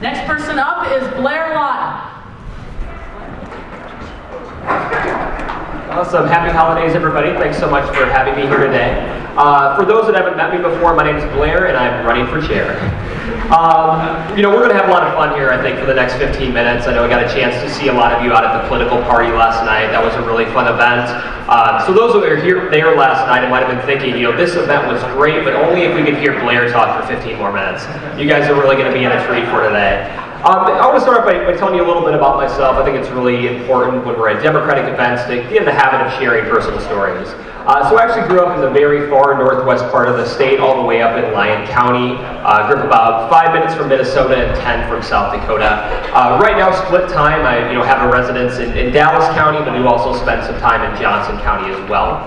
Next person up is Blair Lawton. Awesome. Happy holidays, everybody. Thanks so much for having me here today. For those that haven't met me before, my name is Blair, and I'm running for chair. We're going to have a lot of fun here, I think, for the next 15 minutes. I know I got a chance to see a lot of you out at the political party last night. That was a really fun event. So those that were there last night, I might have been thinking, this event was great, but only if we could hear Blair talk for 15 more minutes. You guys are really going to be in a treat for today. I want to start off by telling you a little bit about myself. I think it's really important when we're at Democratic events to get in the habit of sharing personal stories. So I actually grew up in the very far northwest part of the state, all the way up in Lyon County. Grew up about 5 minutes from Minnesota and 10 from South Dakota. Right now, split time. I have a residence in Dallas County, but do also spend some time in Johnson County as well.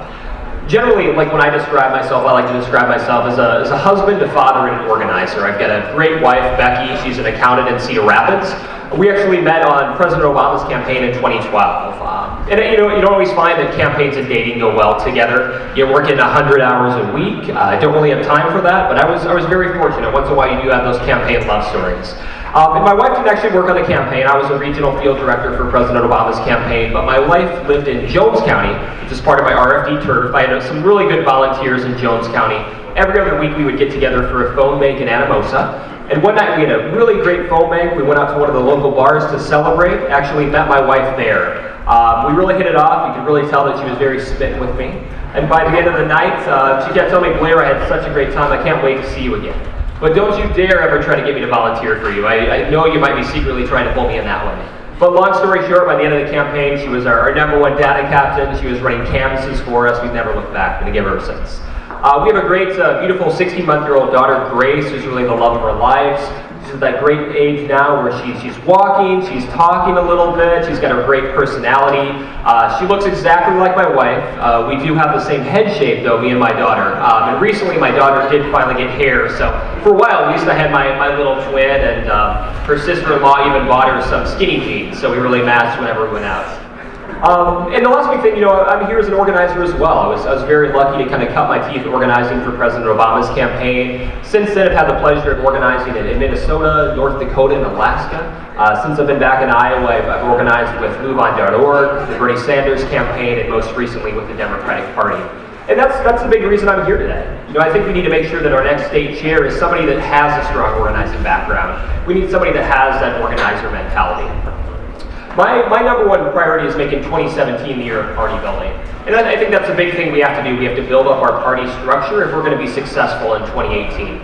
Generally, like when I describe myself, I like to describe myself as a husband, a father, and an organizer. I've got a great wife, Becky. She's an accountant in Cedar Rapids. We actually met on President Obama's campaign in 2012. And you don't always find that campaigns and dating go well together. You're working 100 hours a week. I don't really have time for that, but I was very fortunate. Once in a while, you do have those campaign love stories. And my wife didn't actually work on the campaign. I was a regional field director for President Obama's campaign, but my wife lived in Jones County, which is part of my RFD turf. I had some really good volunteers in Jones County. Every other week we would get together for a phone bank in Anamosa. And one night we had a really great phone bank. We went out to one of the local bars to celebrate. Actually met my wife there. We really hit it off. You could really tell that she was very smitten with me. And by the end of the night, she kept telling me, Blair, I had such a great time. I can't wait to see you again. But don't you dare ever try to get me to volunteer for you. I know you might be secretly trying to pull me in that way. But long story short, by the end of the campaign, she was our number one data captain. She was running canvases for us. We've never looked back. Been together ever since. We have a great, beautiful 16-month-year-old daughter, Grace, who's really the love of our lives. She's at that great age now where she's walking, she's talking a little bit, she's got a great personality. She looks exactly like my wife. We do have the same head shape, though, me and my daughter. And recently, my daughter did finally get hair, so for a while, at least I had my little twin, and her sister-in-law even bought her some skinny jeans, so we really matched whenever we went out. And the last big thing, I'm here as an organizer as well. I was very lucky to kind of cut my teeth organizing for President Obama's campaign. Since then, I've had the pleasure of organizing in Minnesota, North Dakota, and Alaska. Since I've been back in Iowa, I've organized with MoveOn.org, the Bernie Sanders campaign, and most recently with the Democratic Party. And that's the big reason I'm here today. I think we need to make sure that our next state chair is somebody that has a strong organizing background. We need somebody that has that organizer mentality. My number one priority is making 2017 the year of party building. And I think that's a big thing we have to do. We have to build up our party structure if we're going to be successful in 2018.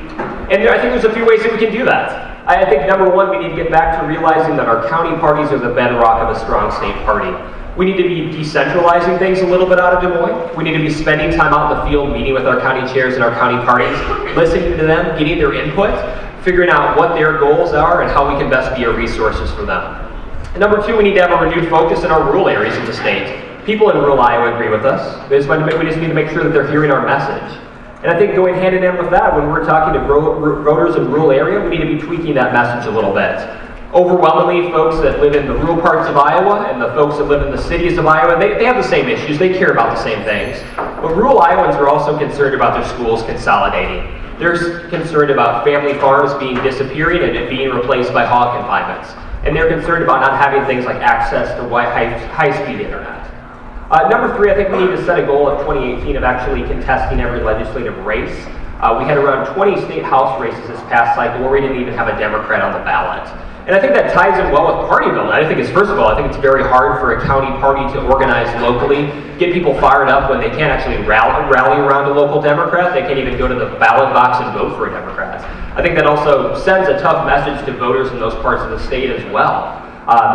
And I think there's a few ways that we can do that. I think number one, we need to get back to realizing that our county parties are the bedrock of a strong state party. We need to be decentralizing things a little bit out of Des Moines. We need to be spending time out in the field, meeting with our county chairs and our county parties, listening to them, getting their input, figuring out what their goals are and how we can best be a resources for them. And number two, we need to have a renewed focus in our rural areas of the state. People in rural Iowa agree with us. We just need to make sure that they're hearing our message. And I think going hand in hand with that, when we're talking to voters in rural area, we need to be tweaking that message a little bit. Overwhelmingly, folks that live in the rural parts of Iowa and the folks that live in the cities of Iowa, they have the same issues. They care about the same things. But rural Iowans are also concerned about their schools consolidating. They're concerned about family farms disappearing and it being replaced by hog confinements. And they're concerned about not having things like access to high-speed internet. Number three, I think we need to set a goal of 2018 of actually contesting every legislative race. We had around 20 state house races this past cycle where we didn't even have a Democrat on the ballot. And I think that ties in well with party building. I think first of all, I think it's very hard for a county party to organize locally, get people fired up when they can't actually rally around a local Democrat. They can't even go to the ballot box and vote for a Democrat. I think that also sends a tough message to voters in those parts of the state as well.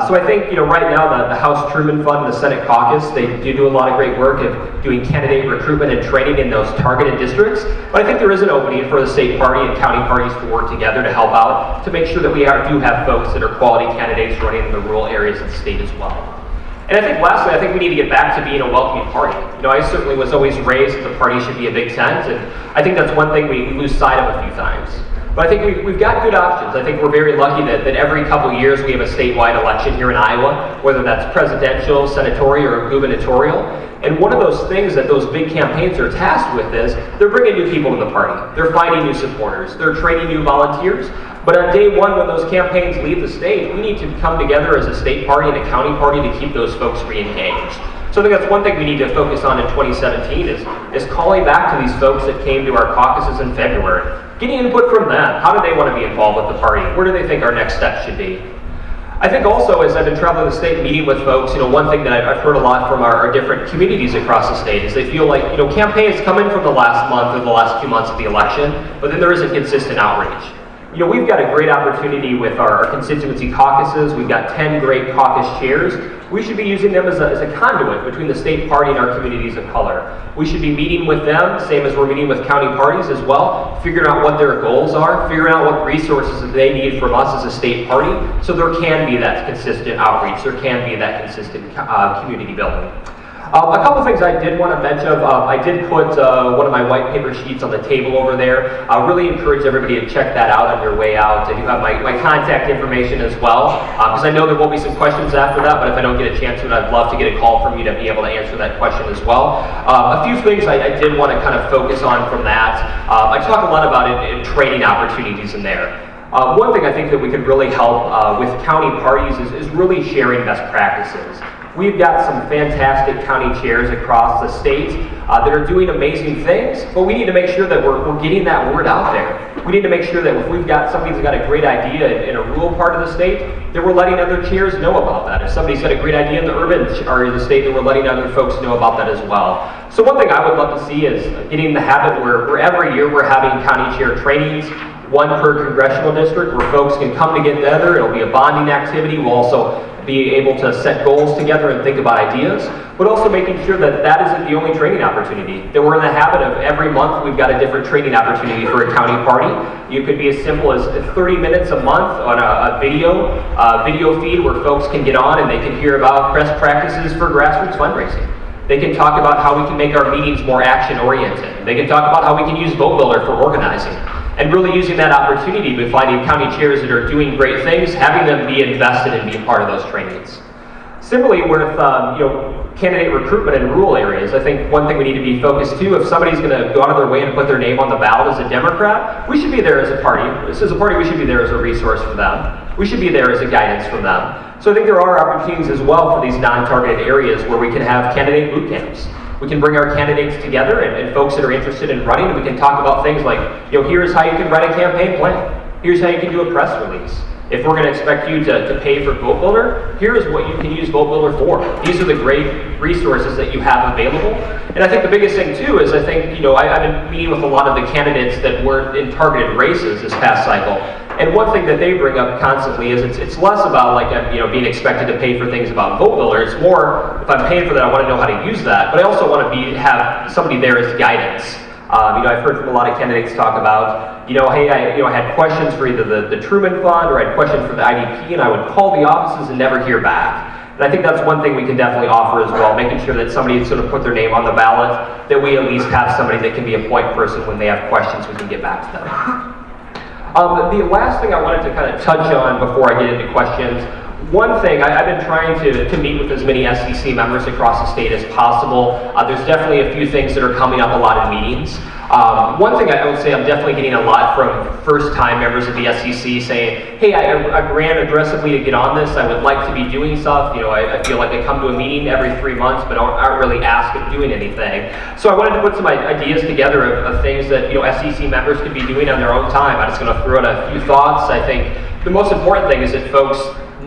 So I think, right now, the House Truman Fund and the Senate caucus, they do a lot of great work of doing candidate recruitment and training in those targeted districts. But I think there is an opening for the state party and county parties to work together to help out, to make sure that we do have folks that are quality candidates running in the rural areas of the state as well. And I think lastly, I think we need to get back to being a welcoming party. I certainly was always raised that the party should be a big tent, and I think that's one thing we lose sight of a few times. But I think we've got good options. I think we're very lucky that every couple years we have a statewide election here in Iowa, whether that's presidential, senatorial, or gubernatorial. And one of those things that those big campaigns are tasked with is they're bringing new people to the party. They're finding new supporters. They're training new volunteers. But on day one, when those campaigns leave the state, we need to come together as a state party and a county party to keep those folks re-engaged. So I think that's one thing we need to focus on in 2017 is calling back to these folks that came to our caucuses in February, getting input from them. How do they want to be involved with the party? Where do they think our next steps should be? I think also, as I've been traveling the state meeting with folks, one thing that I've heard a lot from our different communities across the state is they feel like, campaigns come in from the last month or the last 2 months of the election, but then there isn't consistent outreach. We've got a great opportunity with our constituency caucuses. We've got 10 great caucus chairs. We should be using them as a conduit between the state party and our communities of color. We should be meeting with them, same as we're meeting with county parties as well, figuring out what their goals are, figuring out what resources that they need from us as a state party, so there can be that consistent outreach, there can be that consistent community building. A couple things I did want to mention. I did put one of my white paper sheets on the table over there. I really encourage everybody to check that out on your way out. I do have my contact information as well, because I know there will be some questions after that, but if I don't get a chance to it, I'd love to get a call from you to be able to answer that question as well. A few things I did want to kind of focus on from that. I talk a lot about it in training opportunities in there. One thing I think that we could really help with county parties is really sharing best practices. We've got some fantastic county chairs across the state that are doing amazing things, but we need to make sure that we're getting that word out there. We need to make sure that if we've got somebody who's got a great idea in a rural part of the state, that we're letting other chairs know about that. If somebody's got a great idea in the urban area of the state, that we're letting other folks know about that as well. So one thing I would love to see is getting the habit where every year we're having county chair trainings, one per congressional district, where folks can come together. It'll be a bonding activity. We'll also be able to set goals together and think about ideas, but also making sure that that isn't the only training opportunity. That we're in the habit of every month we've got a different training opportunity for a county party. You could be as simple as 30 minutes a month on a video feed where folks can get on and they can hear about best practices for grassroots fundraising. They can talk about how we can make our meetings more action-oriented. They can talk about how we can use Vote Builder for organizing. And really using that opportunity by finding county chairs that are doing great things, having them be invested in being part of those trainings. Similarly, with candidate recruitment in rural areas, I think one thing we need to be focused to, if somebody's going to go out of their way and put their name on the ballot as a Democrat, we should be there as a party. This is a party, we should be there as a resource for them. We should be there as a guidance for them. So I think there are opportunities as well for these non-targeted areas where we can have candidate boot camps. We can bring our candidates together and folks that are interested in running, and we can talk about things like, here's how you can write a campaign plan. Here's how you can do a press release. If we're going to expect you to pay for Vote Builder, here's what you can use Vote Builder for. These are the great resources that you have available. And I think the biggest thing too is I've been meeting with a lot of the candidates that weren't in targeted races this past cycle. And one thing that they bring up constantly is it's less about being expected to pay for things about Vote Builder. It's more, if I'm paying for that, I want to know how to use that. But I also want to have somebody there as guidance. I've heard from a lot of candidates talk about, hey, I had questions for either the Truman Fund or I had questions for the IDP, and I would call the offices and never hear back. And I think that's one thing we can definitely offer as well, making sure that somebody sort of put their name on the ballot, that we at least have somebody that can be a point person when they have questions, we can get back to them. The last thing I wanted to kind of touch on before I get into questions, one thing, I've been trying to meet with as many SEC members across the state as possible. There's definitely a few things that are coming up a lot in meetings. One thing I would say I'm definitely getting a lot from first-time members of the SEC saying, hey, I ran aggressively to get on this. I would like to be doing stuff. I feel like I come to a meeting every 3 months, but aren't really asked of doing anything. So I wanted to put some ideas together of things that SEC members could be doing on their own time. I'm just going to throw out a few thoughts. I think the most important thing is that folks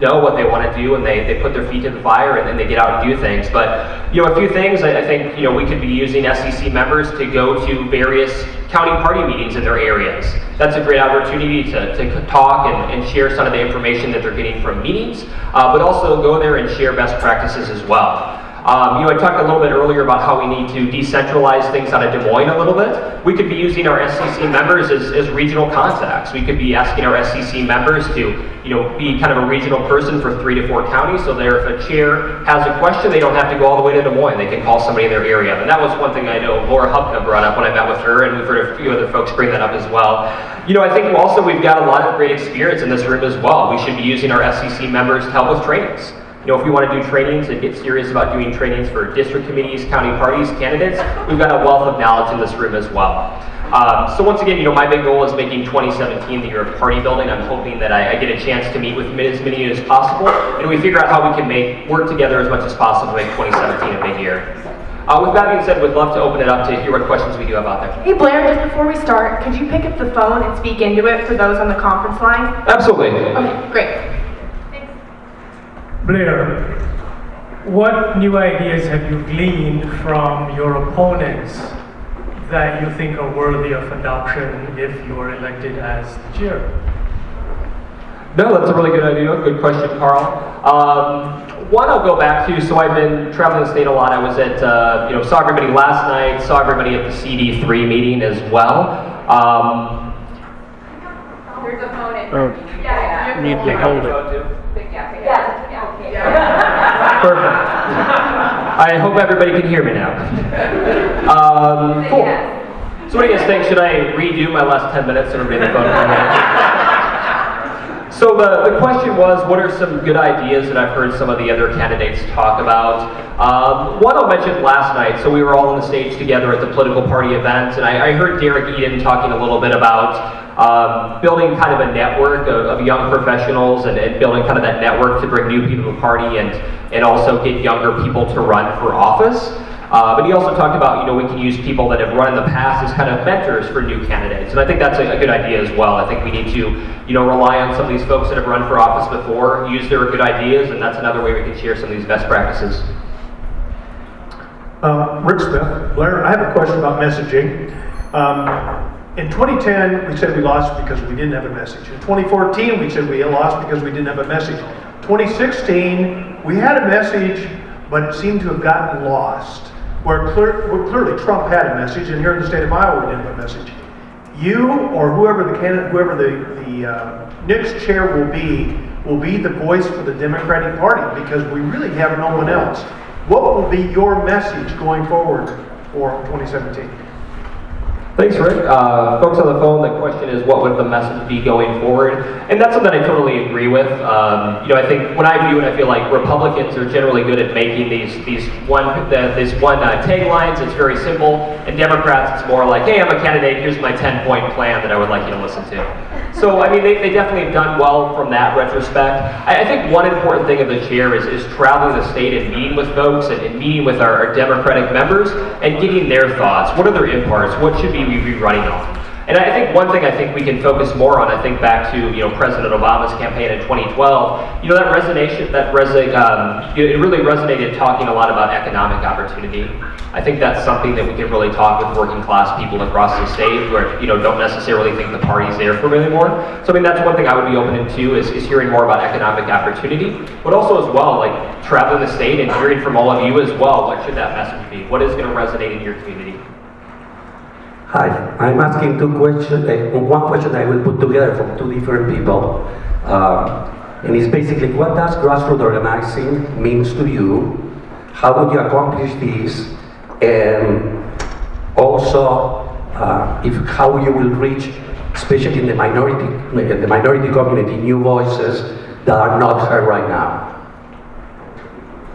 know what they want to do and they put their feet to the fire and then they get out and do things. But a few things I think we could be using SEC members to go to various county party meetings in their areas. That's a great opportunity to talk and share some of the information that they're getting from meetings, but also go there and share best practices as well. I talked a little bit earlier about how we need to decentralize things out of Des Moines a little bit. We could be using our SCC members as regional contacts. We could be asking our SCC members to be kind of a regional person for 3 to 4 counties, so there if a chair has a question, they don't have to go all the way to Des Moines. They can call somebody in their area. And that was one thing I know Laura Hupka brought up when I met with her, and we've heard a few other folks bring that up as well. I think also we've got a lot of great experience in this room as well. We should be using our SCC members to help with trainings. If we want to do trainings and get serious about doing trainings for district committees, county parties, candidates, we've got a wealth of knowledge in this room as well. So once again, my big goal is making 2017 the year of party building. I'm hoping that I get a chance to meet with as many as possible, and we figure out how we can work together as much as possible to make 2017 a big year. With that being said, we'd love to open it up to hear what questions we do have out there. Hey Blair, just before we start, could you pick up the phone and speak into it for those on the conference line? Absolutely. Okay, great. Blair, what new ideas have you gleaned from your opponents that you think are worthy of adoption if you are elected as the chair? No, that's a really good idea. Good question, Carl. One I'll go back to, so I've been traveling the state a lot. I was at, saw everybody last night, saw everybody at the CD3 meeting as well. There's a phone in. Oh, need to hold it. Perfect. I hope everybody can hear me now. Cool. So what do you guys think? Should I redo my last 10 minutes and everybody on the phone? So the question was, what are some good ideas that I've heard some of the other candidates talk about? One I'll mention last night. So we were all on the stage together at the political party event, and I heard Derek Eden talking a little bit about building kind of a network of young professionals and building kind of that network to bring new people to the party and also get younger people to run for office. But he also talked about, we can use people that have run in the past as kind of mentors for new candidates. And I think that's a good idea as well. I think we need to, rely on some of these folks that have run for office before, use their good ideas, and that's another way we can share some of these best practices. Rick Smith. Blair, I have a question about messaging. In 2010, we said we lost because we didn't have a message. In 2014, we said we lost because we didn't have a message. 2016, we had a message, but it seemed to have gotten lost. Where clearly Trump had a message, and here in the state of Iowa, we didn't have a message. You or whoever the next chair will be the voice for the Democratic Party, because we really have no one else. What will be your message going forward for 2017? Thanks, Rick. Folks on the phone, the question is, what would the message be going forward? And that's something I totally agree with. I think when I view it, I feel like Republicans are generally good at making these one taglines. It's very simple. And Democrats, it's more like, hey, I'm a candidate. Here's my 10-point plan that I would like you to listen to. So, they definitely have done well from that retrospect. I think one important thing of the chair is traveling the state and meeting with folks and meeting with our Democratic members and getting their thoughts. What are their imparts? What should we be running on? And I think one thing I think we can focus more on, I think back to President Obama's campaign in 2012, it really resonated talking a lot about economic opportunity. I think that's something that we can really talk with working class people across the state who are, don't necessarily think the party's there for them anymore. So that's one thing I would be open to is hearing more about economic opportunity, but also as well, like traveling the state and hearing from all of you as well, what should that message be? What is going to resonate in your community? Hi, I'm asking two questions. One question I will put together from two different people. And it's basically, what does grassroots organizing means to you? How would you accomplish this? And also, how you will reach, especially in the minority community, new voices that are not heard right now.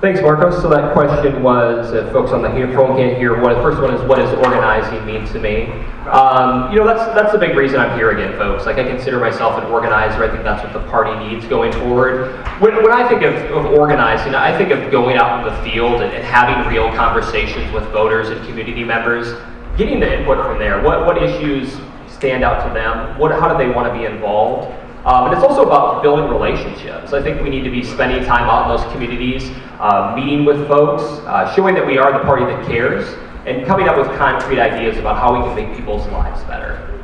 Thanks, Marcos. So that question was, if folks on the phone can't hear, the first one is, what does organizing mean to me? That's the big reason I'm here again, folks. Like, I consider myself an organizer. I think that's what the party needs going forward. When I think of organizing, I think of going out in the field and having real conversations with voters and community members, getting the input from there. What issues stand out to them? How do they want to be involved? And it's also about building relationships. I think we need to be spending time out in those communities, meeting with folks, showing that we are the party that cares, and coming up with concrete ideas about how we can make people's lives better.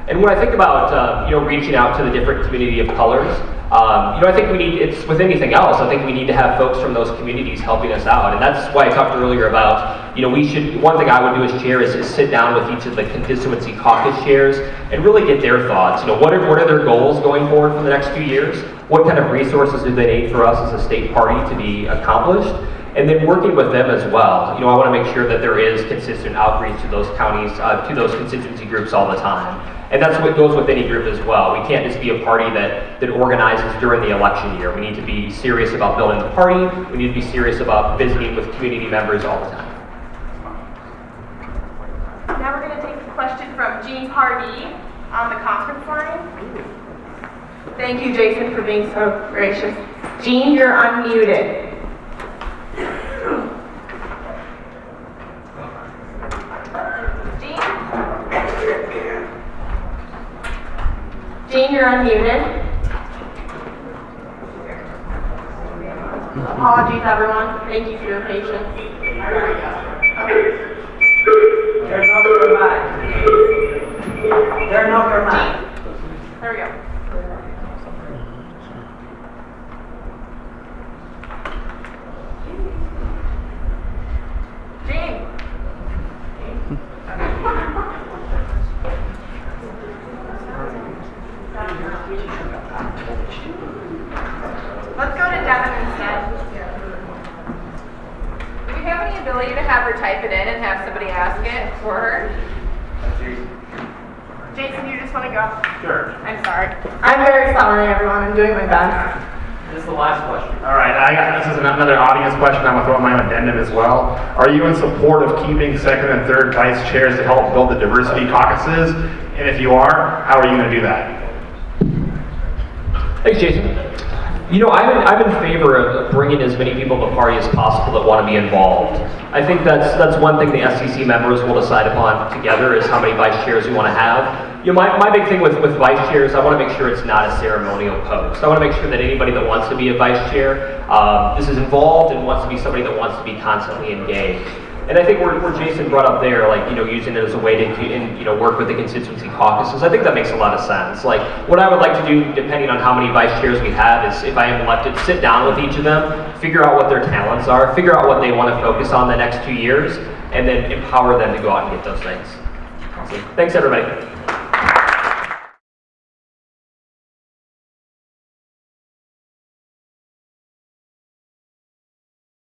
And when I think about reaching out to the different community of colors, I think it's with anything else, I think we need to have folks from those communities helping us out. And that's why I talked earlier about, one thing I would do as chair is sit down with each of the constituency caucus chairs and really get their thoughts. What are their goals going forward for the next few years? What kind of resources do they need for us as a state party to be accomplished? And then working with them as well. I want to make sure that there is consistent outreach to those counties, to those constituency groups all the time. And that's what goes with any group as well. We can't just be a party that organizes during the election year. We need to be serious about building the party. We need to be serious about visiting with community members all the time. Now we're going to take a question from Jean Hardy on the conference line. Thank you, Jason, for being so gracious. Jean, you're unmuted. Jean, you're unmuted. Apologies, everyone. Thank you for your patience. Turn off your mic. Turn off your mic. There we go. Jean. Let's go to Devin instead. Do we have any ability to have her type it in and have somebody ask it for her? Jason, you just want to go? Sure. I'm sorry. I'm very sorry, everyone. I'm doing my best. This is the last question. All right, this is another audience question. I'm going to throw in my own addendum as well. Are you in support of keeping second and third vice chairs to help build the diversity caucuses? And if you are, how are you going to do that? Thanks, Jason. I'm in favor of bringing as many people to the party as possible that want to be involved. I think that's one thing the SCC members will decide upon together is how many vice chairs we want to have. My big thing with vice chairs, I want to make sure it's not a ceremonial post. I want to make sure that anybody that wants to be a vice chair is involved and wants to be somebody that wants to be constantly engaged. And I think where Jason brought up there, using it as a way to work with the constituency caucuses, I think that makes a lot of sense. What I would like to do, depending on how many vice chairs we have, is if I am elected, sit down with each of them, figure out what their talents are, figure out what they want to focus on the next 2 years, and then empower them to go out and get those things. Awesome. Thanks, everybody.